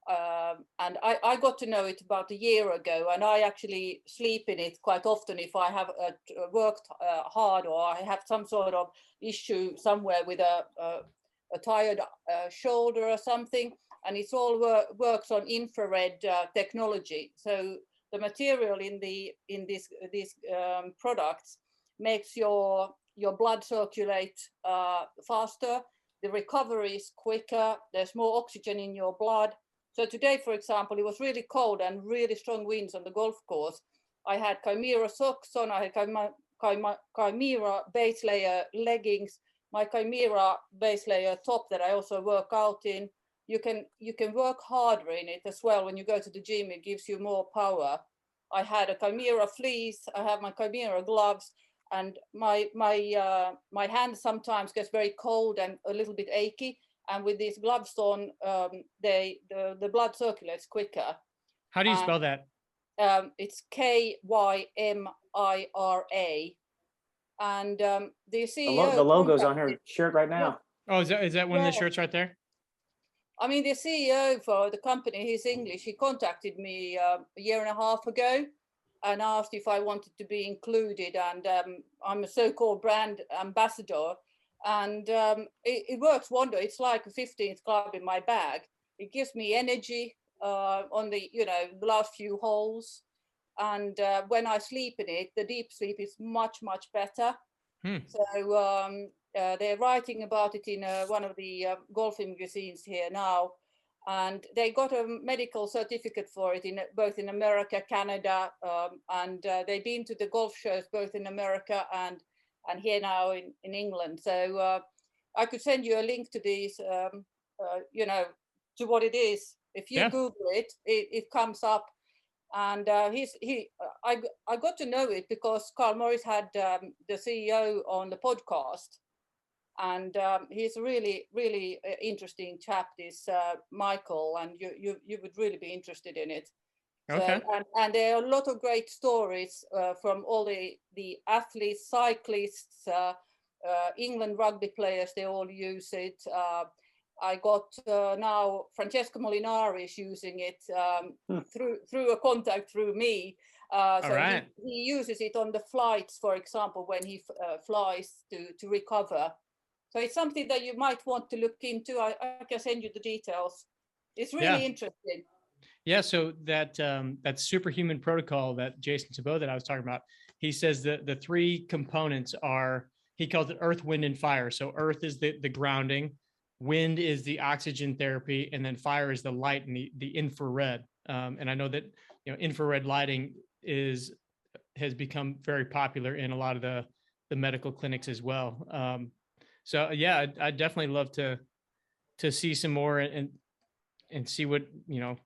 I got to know it about a year ago, and I actually sleep in it quite often if I have worked hard, or I have some sort of issue somewhere with a tired shoulder or something. And it's all works on infrared technology. So the material in these products makes your blood circulate faster. The recovery is quicker. There's more oxygen in your blood. So today, for example, it was really cold and really strong winds on the golf course. I had Chimera socks on. I had Chimera base layer leggings, my Chimera base layer top that I also work out in. You can work harder in it as well. When you go to the gym, it gives you more power. I had a Chimera fleece. I have my Chimera gloves, and my hand sometimes gets very cold and a little bit achy. And with these gloves on, the blood circulates quicker. How do you spell that? It's Kymira. And the CEO. The logo's on her shirt right now. Oh, is that one of the shirts right there? I mean, the CEO for the company, he's English. He contacted me a year and a half ago and asked if I wanted to be included. And I'm a so-called brand ambassador. And it works wonder. It's like a 15th club in my bag. It gives me energy on the last few holes. And when I sleep in it, the deep sleep is much, much better. So they're writing about it in one of the golfing magazines here now, and they got a medical certificate for it in both in America, Canada, and they've been to the golf shows both in America and here now in England. So I could send you a link to these, to what it is. If you Google it, it comes up. And I got to know it because Carl Morris had the CEO on the podcast, and he's a really interesting chap, this Michael, and you would really be interested in it. So, Okay. and there are a lot of great stories from all the athletes, cyclists, England rugby players. They all use it. I got now Francesco Molinari is using it through a contact through me. So right. he uses it on the flights, for example, when he flies to recover. So it's something that you might want to look into. I can send you the details. It's really interesting. Yeah, so that that superhuman protocol that Jason Tabot that I was talking about, he says that the three components are, he calls it earth, wind, and fire. So earth is the grounding, wind is the oxygen therapy, and then fire is the light and the infrared. And I know that, you know, infrared lighting has become very popular in a lot of the medical clinics as well. So yeah, I'd definitely love to see some more and see what, you know,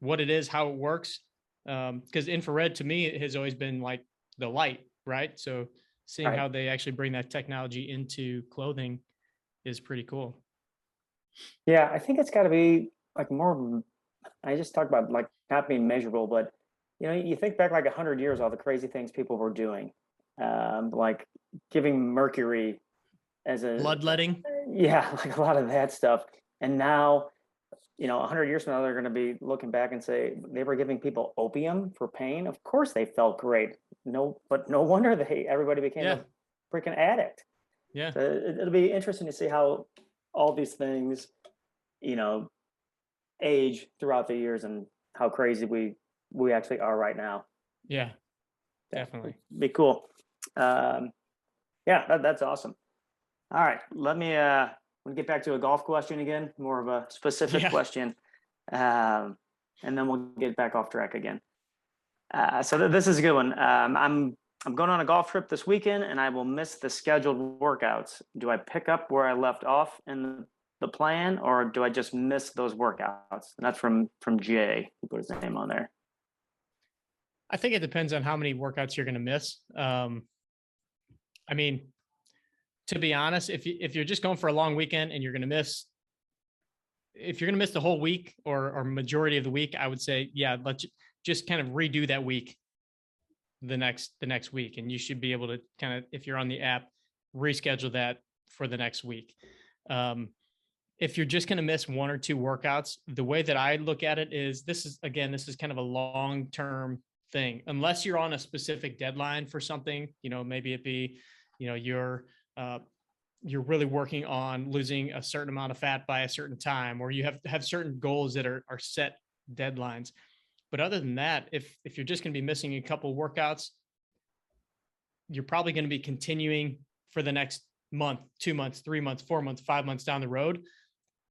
what it is, how it works. Because infrared to me has always been like the light, right? So seeing how they actually bring that technology into clothing is pretty cool. Yeah, I think it's got to be like more. I just talked about like not being measurable, but you know, you think back like 100 years, all the crazy things people were doing, like giving mercury as a Bloodletting. yeah, like a lot of that stuff. And now, you know, 100 years from now, they're going to be looking back and say they were giving people opium for pain. Of course, they felt great. No, but no wonder everybody became a freaking addict. Yeah. So it'll be interesting to see how all these things, you know, age throughout the years and how crazy we actually are right now. Yeah, definitely. Be cool. Yeah, that's awesome. All right, let me get back to a golf question again, more of a specific question, and then we'll get back off track again. So this is a good one. I'm going on a golf trip this weekend, and I will miss the scheduled workouts. Do I pick up where I left off in the plan, or do I just miss those workouts? And that's from Jay. He put his name on there. I think it depends on how many workouts you're going to miss. I mean, to be honest, if you're just going for a long weekend and you're going to miss, if you're going to miss the whole week or majority of the week, I would say, yeah, let's just kind of redo that week the next week. And you should be able to kind of, if you're on the app, reschedule that for the next week. If you're just going to miss one or two workouts, the way that I look at it is this is kind of a long-term thing, unless you're on a specific deadline for something, you know, maybe it be, you know, you're really working on losing a certain amount of fat by a certain time, or you have certain goals that are set deadlines. But other than that, if you're just going to be missing a couple workouts, you're probably going to be continuing for the next month, 2 months, 3 months, 4 months, 5 months down the road.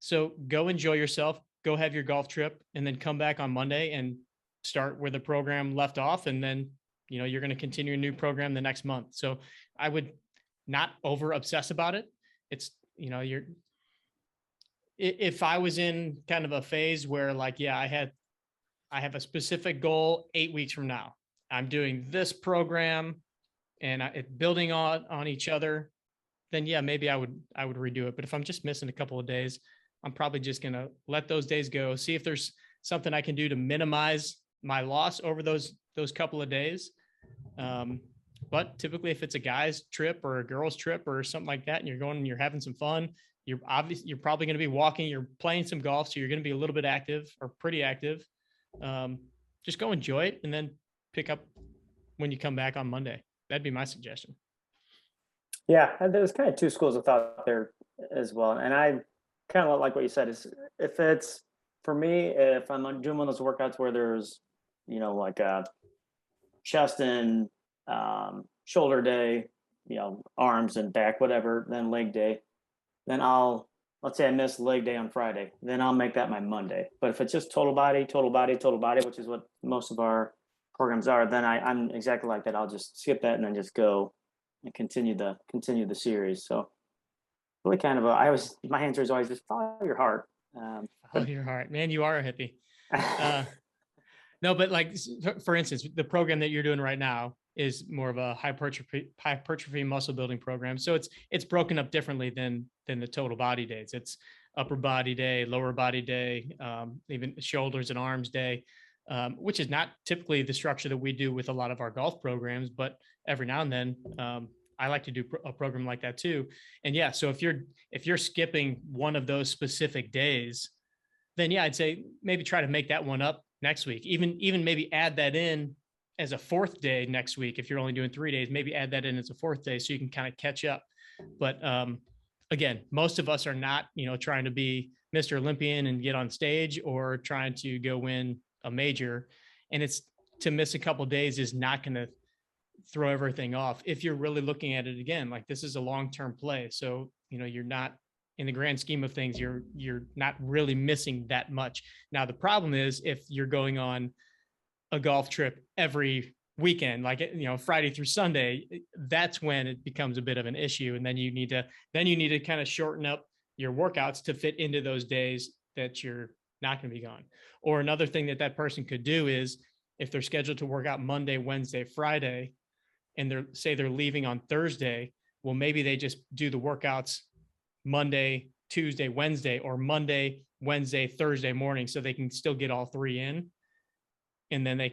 So go enjoy yourself, go have your golf trip, and then come back on Monday and start where the program left off. And then, you know, you're going to continue a new program the next month. So I would not over obsess about it. It's, you know, if I was in kind of a phase where like, yeah, I have a specific goal 8 weeks from now, I'm doing this program and it's building on each other, then yeah, maybe I would redo it. But if I'm just missing a couple of days, I'm probably just going to let those days go, see if there's something I can do to minimize my loss over those couple of days. But typically if it's a guy's trip or a girl's trip or something like that, and you're going and you're having some fun, you're probably going to be walking, you're playing some golf. So you're going to be a little bit active or pretty active. Just go enjoy it and then pick up when you come back on Monday. That'd be my suggestion. Yeah. And there's kind of two schools of thought there as well. And I kind of like what you said is if it's for me, if I'm doing one of those workouts where there's, you know, like a chest and shoulder day, you know, arms and back, whatever, then leg day, then let's say I miss leg day on Friday, then I'll make that my Monday. But if it's just total body, which is what most of our programs are, then I'm exactly like that. I'll just skip that and then just go and continue the series. So really kind of my answer is always just follow your heart. Follow your heart, man. You are a hippie. No, but like for instance, the program that you're doing right now is more of a hypertrophy muscle building program. So it's broken up differently than the total body days. It's upper body day, lower body day, even shoulders and arms day, which is not typically the structure that we do with a lot of our golf programs. But every now and then, I like to do a program like that too. And yeah, so if you're skipping one of those specific days, then yeah, I'd say maybe try to make that one up next week. Even maybe add that in as a fourth day next week. If you're only doing 3 days, maybe add that in as a fourth day so you can kind of catch up. But again, most of us are not, trying to be Mr. Olympian and get on stage or trying to go win a major. And it's to miss a couple of days is not going to throw everything off. If you're really looking at it again, like this is a long-term play. So, you're not, in the grand scheme of things, you're not really missing that much. Now, the problem is if you're going on a golf trip every weekend, like, Friday through Sunday, that's when it becomes a bit of an issue. And then you need to kind of shorten up your workouts to fit into those days that you're not going to be gone. Or another thing that person could do is if they're scheduled to work out Monday, Wednesday, Friday, and they're leaving on Thursday, well, maybe they just do the workouts Monday, Tuesday, Wednesday, or Monday, Wednesday, Thursday morning, so they can still get all 3 in, and then they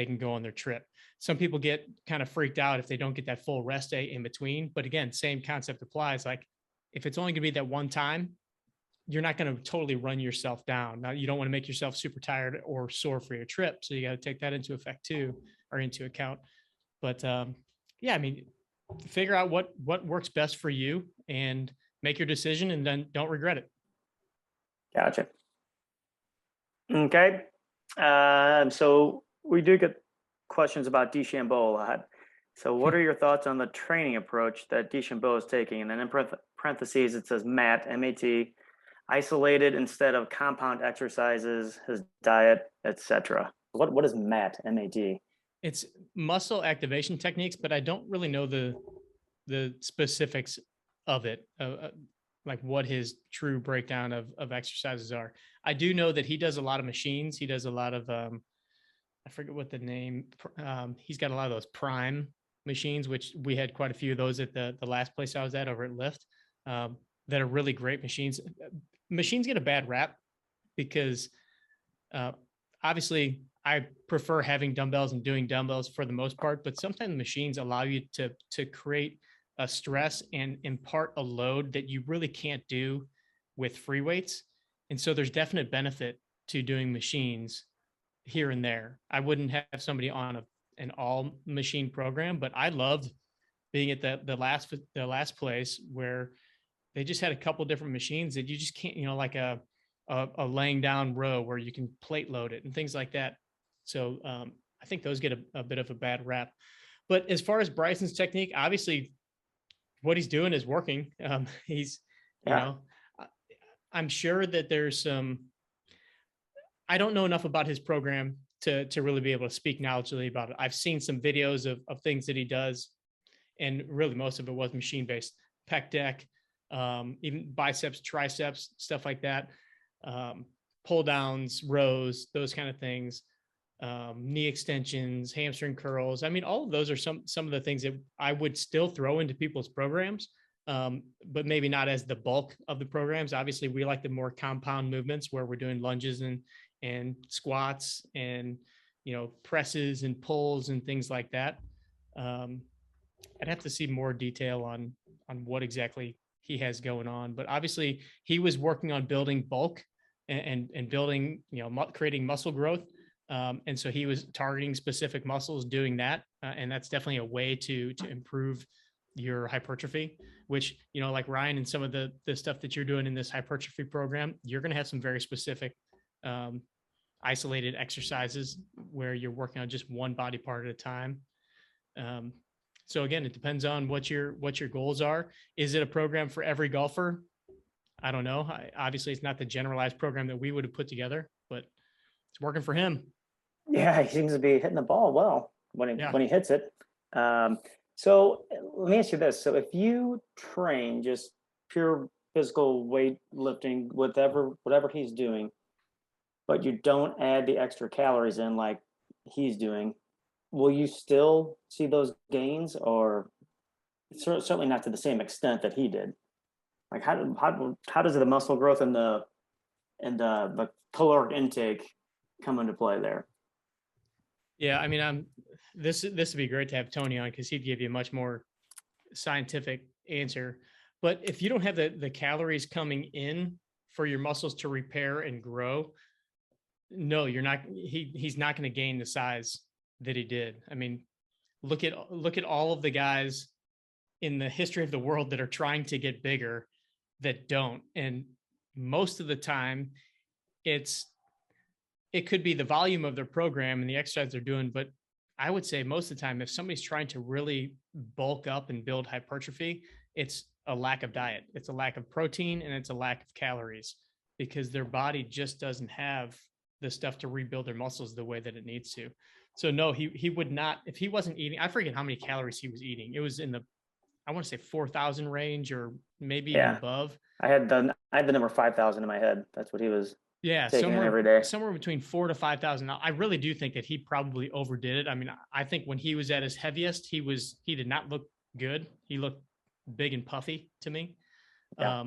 can go on their trip. Some people get kind of freaked out if they don't get that full rest day in between. But again, same concept applies. Like if it's only going to be that one time, you're not going to totally run yourself down. Now, you don't want to make yourself super tired or sore for your trip. So you got to take that into account. But yeah, I mean, figure out what works best for you and make your decision, and then don't regret it. Gotcha. Okay. So we do get questions about DeChambeau a lot. So what are your thoughts on the training approach that DeChambeau is taking? And then in parentheses, it says MAT, M-A-T, isolated instead of compound exercises, his diet, etc. What is MAT, M-A-T? It's muscle activation techniques, but I don't really know the specifics of it, like what his true breakdown of exercises are. I do know that he does a lot of machines. He does a lot of, I forget what the name, he's got a lot of those Prime machines, which we had quite a few of those at the last place I was at over at Lyft, that are really great machines. Machines get a bad rap because obviously I prefer having dumbbells and doing dumbbells for the most part, but sometimes machines allow you to create a stress and impart a load that you really can't do with free weights. And so there's definite benefit to doing machines here and there. I wouldn't have somebody on an all machine program, but I loved being at the last place where they just had a couple different machines that you just can't, like a laying down row where you can plate load it and things like that. So I think those get a bit of a bad rap. But as far as Bryson's technique, obviously what he's doing is working. He's, I'm sure that there's I don't know enough about his program to really be able to speak knowledgeably about it. I've seen some videos of things that he does, and really most of it was machine-based, pec deck, even biceps, triceps, stuff like that, pull downs, rows, those kind of things, knee extensions, hamstring curls. I mean, all of those are some of the things that I would still throw into people's programs, but maybe not as the bulk of the programs. Obviously, we like the more compound movements where we're doing lunges and squats and, presses and pulls and things like that. I'd have to see more detail on what exactly he has going on, but obviously he was working on building bulk and building, creating muscle growth. And so he was targeting specific muscles doing that. And that's definitely a way to improve your hypertrophy, which, like Ryan and some of the stuff that you're doing in this hypertrophy program, you're going to have some very specific isolated exercises where you're working on just one body part at a time. So again, it depends on what your goals are. Is it a program for every golfer? I don't know. Obviously, it's not the generalized program that we would have put together, but it's working for him. Yeah, he seems to be hitting the ball well when he hits it. So let me ask you this. So if you train just pure physical weightlifting, whatever he's doing, but you don't add the extra calories in, like he's doing, will you still see those gains, or certainly not to the same extent that he did? Like how does the muscle growth and the caloric intake come into play there? Yeah, I mean, this would be great to have Tony on because he'd give you a much more scientific answer. But if you don't have the calories coming in for your muscles to repair and grow, no, you're not. He's not going to gain the size that he did. I mean, look at all of the guys in the history of the world that are trying to get bigger that don't, and most of the time, it could be the volume of their program and the exercise they're doing, but I would say most of the time, if somebody's trying to really bulk up and build hypertrophy, it's a lack of diet. It's a lack of protein and it's a lack of calories because their body just doesn't have the stuff to rebuild their muscles the way that it needs to. So no, he would not, if he wasn't eating, I forget how many calories he was eating. It was in the, I want to say 4,000 range or maybe even above. I had the number 5,000 in my head. That's what he was taking in every day. Somewhere between 4,000 to 5,000. I really do think that he probably overdid it. I mean, I think when he was at his heaviest, he did not look good. He looked big and puffy to me. Yeah.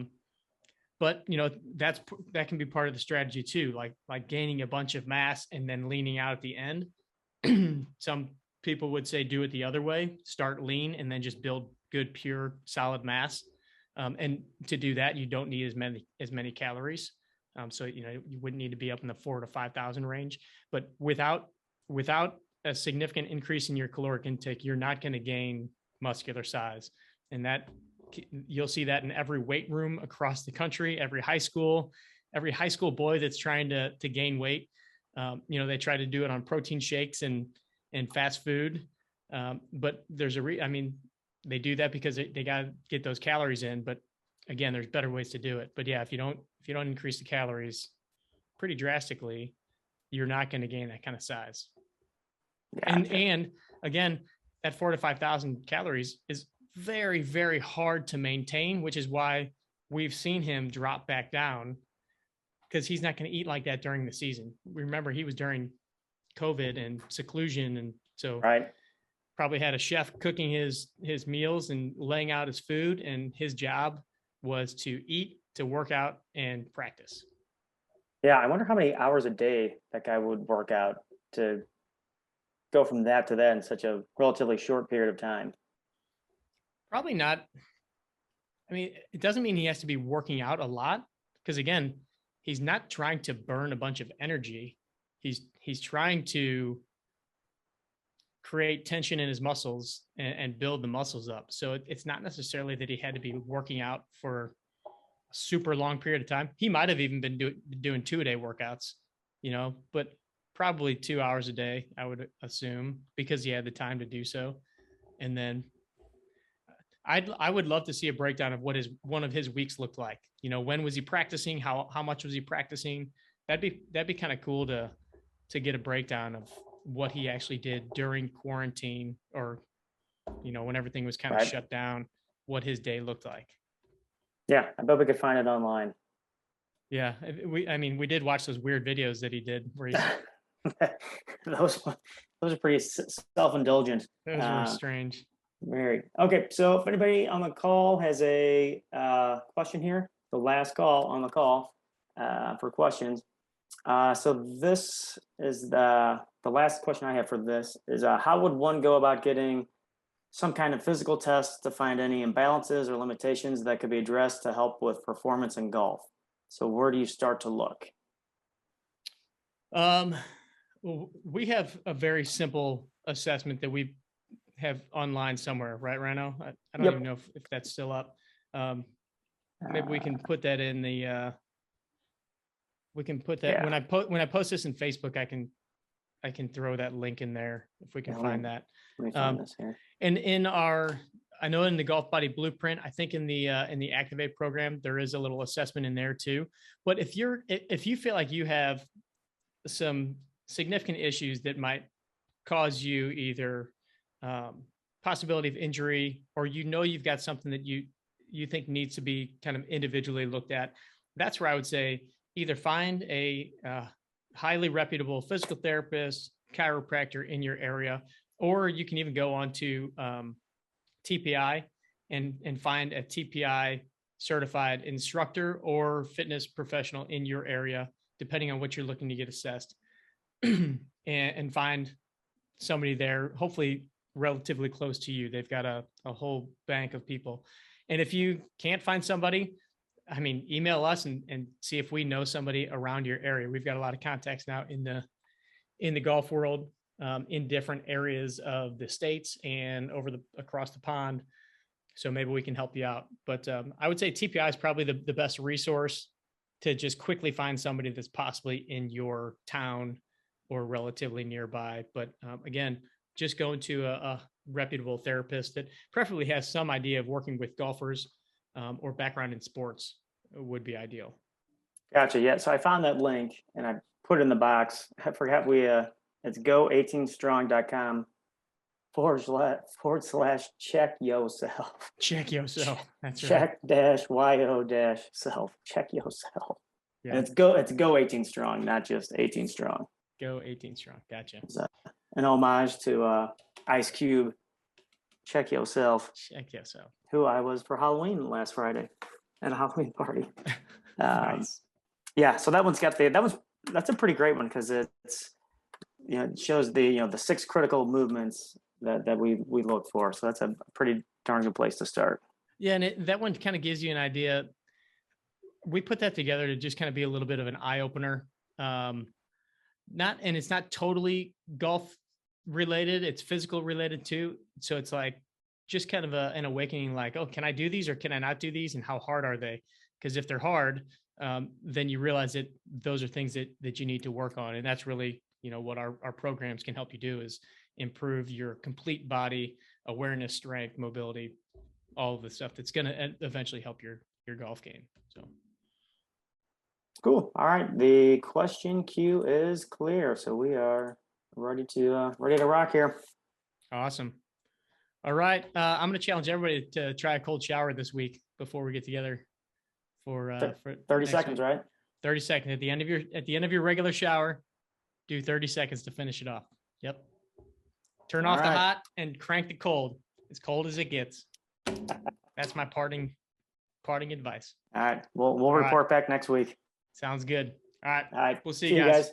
But you know, that can be part of the strategy too, like gaining a bunch of mass and then leaning out at the end. Some people would say do it the other way, start lean and then just build good, pure, solid mass. And to do that, you don't need as many calories. So, you know, you wouldn't need to be up in the 4,000 to 5,000 range, but without a significant increase in your caloric intake, you're not going to gain muscular size. And that you'll see that in every weight room across the country, every high school boy that's trying to gain weight. You know, they try to do it on protein shakes and fast food. But there's I mean, they do that because they got to get those calories in, but again, there's better ways to do it. But yeah, if you don't increase the calories pretty drastically, you're not going to gain that kind of size. Gotcha. And again, that 4,000 to 5,000 calories is very, very hard to maintain, which is why we've seen him drop back down because he's not going to eat like that during the season. Remember, he was during COVID and seclusion. And so probably had a chef cooking his meals and laying out his food, and his job was to eat, to work out, and practice. Yeah, I wonder how many hours a day that guy would work out to go from that to that in such a relatively short period of time. Probably not. I mean, it doesn't mean he has to be working out a lot, because again, he's not trying to burn a bunch of energy. He's trying to create tension in his muscles and build the muscles up. So it's not necessarily that he had to be working out for a super long period of time. He might have even been doing 2-a-day workouts, you know, but probably 2 hours a day, I would assume, because he had the time to do so. And then I would love to see a breakdown of what one of his weeks looked like. You know, when was he practicing? How much was he practicing? That'd be kind of cool to get a breakdown of what he actually did during quarantine, or, you know, when everything was kind of shut down, what his day looked like. Yeah, I bet we could find it online. Yeah, we did watch those weird videos that he did where he those are pretty self-indulgent. Those were strange. Very okay. So if anybody on the call has a question here, the last call on the call for questions. So this is the last question I have for this is how would one go about getting some kind of physical test to find any imbalances or limitations that could be addressed to help with performance in golf? So where do you start to look? We have a very simple assessment that we have online somewhere, right, Rhino? I don't even know if that's still up. Maybe we can put that in the. We can put that when I post this in Facebook. I can throw that link in there if we can find that. Let me find this here. And I know in the Golf Body Blueprint, I think in the Activate program there is a little assessment in there too. But if you feel like you have some significant issues that might cause you either possibility of injury, or you've got something that you think needs to be kind of individually looked at, that's where I would say either find a highly reputable physical therapist, chiropractor in your area, or you can even go on to TPI and find a TPI certified instructor or fitness professional in your area, depending on what you're looking to get assessed, and find somebody there, hopefully relatively close to you. They've got a whole bank of people. And if you can't find somebody, I mean, email us and see if we know somebody around your area. We've got a lot of contacts now in the golf world, in different areas of the States and across the pond. So maybe we can help you out. But I would say TPI is probably the best resource to just quickly find somebody that's possibly in your town or relatively nearby. But again, just going to a reputable therapist that preferably has some idea of working with golfers or background in sports would be ideal. Gotcha. Yeah. So I found that link and I put it in the box. I forgot it's go18strong.com / check yourself. Check yourself. That's right. Check dash yo dash self. Check yourself. Yeah. And it's go 18 strong, not just 18 strong. Go 18 strong. Gotcha. It's an homage to Ice Cube. Check yourself. Check yourself. Who I was for Halloween last Friday at a Halloween party. Nice. Yeah, so that one's got that's a pretty great one because it's, it shows the 6 critical movements that we look for. So that's a pretty darn good place to start. Yeah, and that one kind of gives you an idea. We put that together to just kind of be a little bit of an eye opener. It's not totally golf related, it's physical related too. So it's like just kind of an awakening, like, oh, can I do these or can I not do these? And how hard are they? Because if they're hard, then you realize that those are things that you need to work on. And that's really, what our programs can help you do is improve your complete body awareness, strength, mobility, all of the stuff that's going to eventually help your golf game. So. Cool. All right. The question queue is clear. So we are ready to rock here. Awesome. All right. I'm going to challenge everybody to try a cold shower this week before we get together for 30 seconds, week. right? 30 seconds at the end of your regular shower, do 30 seconds to finish it off. Yep. Turn off the hot and crank the cold as it gets. That's my parting advice. All right. We'll report back next week. Sounds good. All right. All right. We'll see you guys.